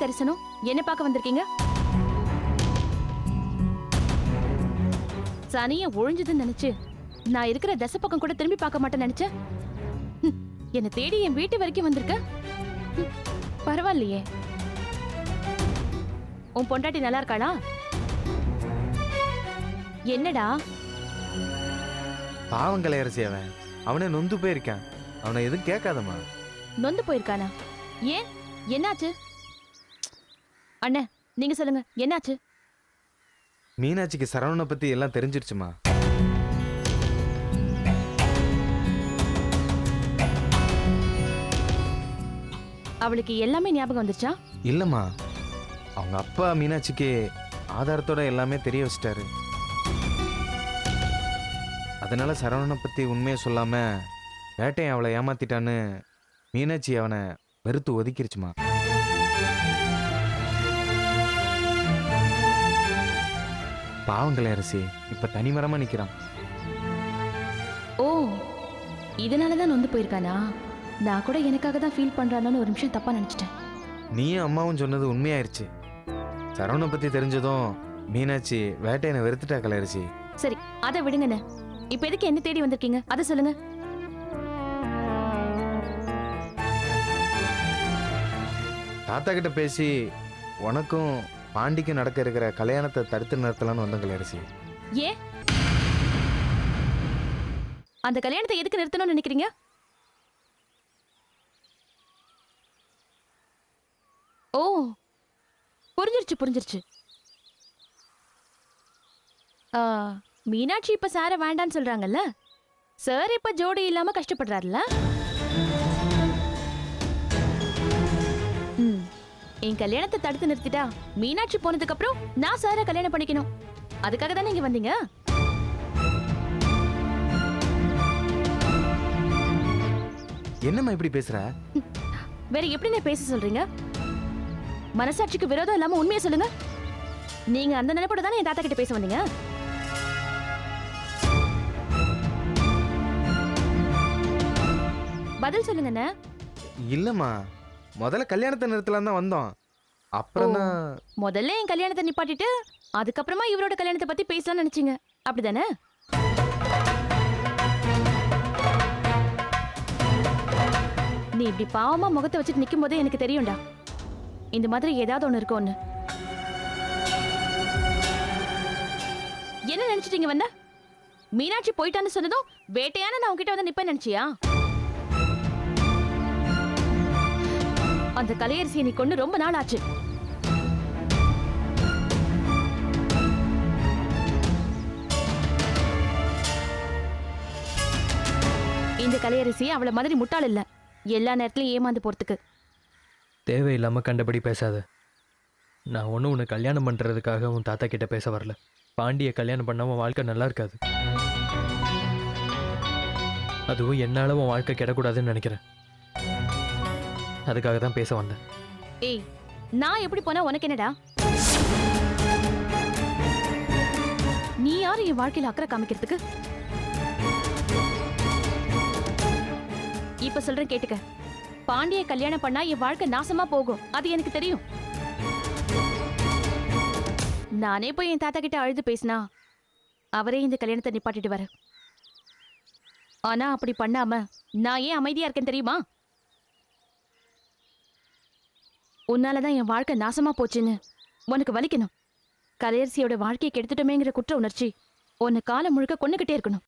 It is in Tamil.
கரிசனம் என்ன பார்க்க வந்திருக்கீங்க? சனிய ஒழிஞ்சதுன்னு நினைச்சு நான் இருக்கிற தசை பக்கம் கூட திரும்பி பார்க்க மாட்டேன்னு நினைச்சேன். என்னை தேடி என் வீட்டு வரைக்கும் வந்திருக்க. பரவாயில்லையே. உன் பொண்டாட்டி நல்லா இருக்காளா? என்னடா பாவங்களை அரசி அவனே நொந்து போயிருக்கான். அவனை எதுவும் கேட்காதம்மா. நொந்து போயிருக்கானா? ஏன், என்னாச்சு? அண்ணே நீங்க சொல்லுங்க, என்னாச்சு? மீனாட்சிக்கு சரவணனை பத்தி எல்லாம் தெரிஞ்சிருச்சுமா. அவளுக்கு எல்லாமே ஞாபகம் வந்துச்சா? இல்லம்மா, அவங்க அப்பா மீனாட்சிக்கு ஆதாரத்தோட எல்லாமே தெரிய வச்சிட்டாரு. அதனால சரவணனை பத்தி உண்மையை சொல்லாம வேட்டையை அவளை ஏமாத்திட்டான்னு மீனாட்சி அவனை வெறுத்து ஒதுக்கிருச்சுமா. பாவங்களே அரசி இப்ப தனிமரமா நிக்கிறான். ஓ, இதனாலதான் நொந்து போயிருக்கானா? நான் கூட எனக்காக தான் ஃபீல் பண்றானு ஒரு நிமிஷம் தப்பா நினைச்சிட்டேன். நீயும் அம்மாவும் சொன்னது உண்மையாயிருச்சு. சரவணனை பத்தி தெரிஞ்சதும் மீனாட்சி வேட்டையனை வெறுத்துட்டா கலரிசி. சரி, அதை விடுங்கண்ணே. இப்ப எதுக்கு என்ன தேடி வந்திருக்கீங்க அதை சொல்லுங்க. தாத்தா கிட்ட பேசி உனக்கும் பாண்டிக்கும் நடக்க இருக்கிற கல்யாணத்தை தடுத்து நிறுத்தலான்னு வந்தங்க அரசி. ஏன் அந்த கல்யாணத்தை எதுக்கு நிறுத்தணும்னு நினைக்கிறீங்க? ஓ, புரிஞ்சிருச்சு புரிஞ்சிருச்சு. மீனாட்சி இப்ப சார வேண்டான்னு சொல்றாங்கல்ல, சார் இப்ப ஜோடி இல்லாம கஷ்டப்படுறாருல. என் கல்யாணத்தை தடுத்து நிறுத்திட்டா மீனாட்சி போனதுக்கு அப்புறம் நான் சார கல்யாணம் பண்ணிக்கணும். அதுக்காக தானே இங்க வந்தீங்க? என்னம்மா இப்படி பேசுற? வேற எப்படி நான் பேச சொல்றீங்க? மனசாட்சிக்கு விரோதம் இல்லாம உண்மையை சொல்லுங்க. நீங்க அந்த நினைப்போட தானே என் தாத்தா கிட்ட பேச வந்தீங்க? பதில் சொல்லுங்க. இல்லம்மா, முதல்ல கல்யாணத்தை நிறுத்தலாம் தான் வந்தோம். அப்புறம் தான் முதல்ல என் கல்யாணத்தை நிப்பாட்டிட்டு அதுக்கப்புறமா இவரோட கல்யாணத்தை பத்தி பேசலாம்னு நினைச்சீங்க, அப்படிதானே? நீ இப்படி பாவமா முகத்தை வச்சுட்டு நிக்கும் போதே எனக்கு தெரியும்டா, இந்த மாதிரி ஏதாவது ஒண்ணு இருக்கும். என்ன நினைச்சிட்டீங்க வந்த? மீனாட்சி போயிட்டான்னு சொன்னதும் வேட்டையான நான் உங்ககிட்ட வந்து நிப்பேன் நினைச்சியா? அந்த கலையரசியை நீ கொண்டு ரொம்ப நாள் ஆச்சு. இந்த கலையரசி அவளை மாதிரி முட்டாள் இல்ல, எல்லா நேரத்திலும் ஏமாந்து போறதுக்கு. தேவையில்லாம கண்டபடி பேசாத. நான் ஒன்றும் உன்னை கல்யாணம் பண்றதுக்காக உன் தாத்தா கிட்ட பேச வரல. பாண்டியை கல்யாணம் பண்ணாம வாழ்க்கை நல்லா இருக்காது. அதுவும் என்னால உன் வாழ்க்கை கிடக்கூடாதுன்னு நினைக்கிறேன். அதுக்காக தான் பேச வந்தேன். ஏய், நான் எப்படி போனா உனக்கு என்னடா? நீ யாரு என் வாழ்க்கையில அக்கறை காமிக்கிறதுக்கு? இப்ப சொல்றேன் கேட்டுக்க. பாண்டிய கல்யாணம் பண்ணா என் வாழ்க்கை நாசமா போகும், அது எனக்கு தெரியும். நானே போய் என் தாத்தா கிட்ட அழுது பேசினா அவரே இந்த கல்யாணத்தை நிப்பாட்டிட்டு வர. ஆனா அப்படி பண்ணாம நான் ஏன் அமைதியா இருக்கேன் தெரியுமா? உன்னாலதான் என் வாழ்க்கை நாசமா போச்சுன்னு உனக்கு வலிக்கணும். கலையரசியோட வாழ்க்கையை கெடுத்துட்டோமேங்கிற குற்ற உணர்ச்சி உன்னை காலம் முழுக்க கொண்டுகிட்டே இருக்கணும்.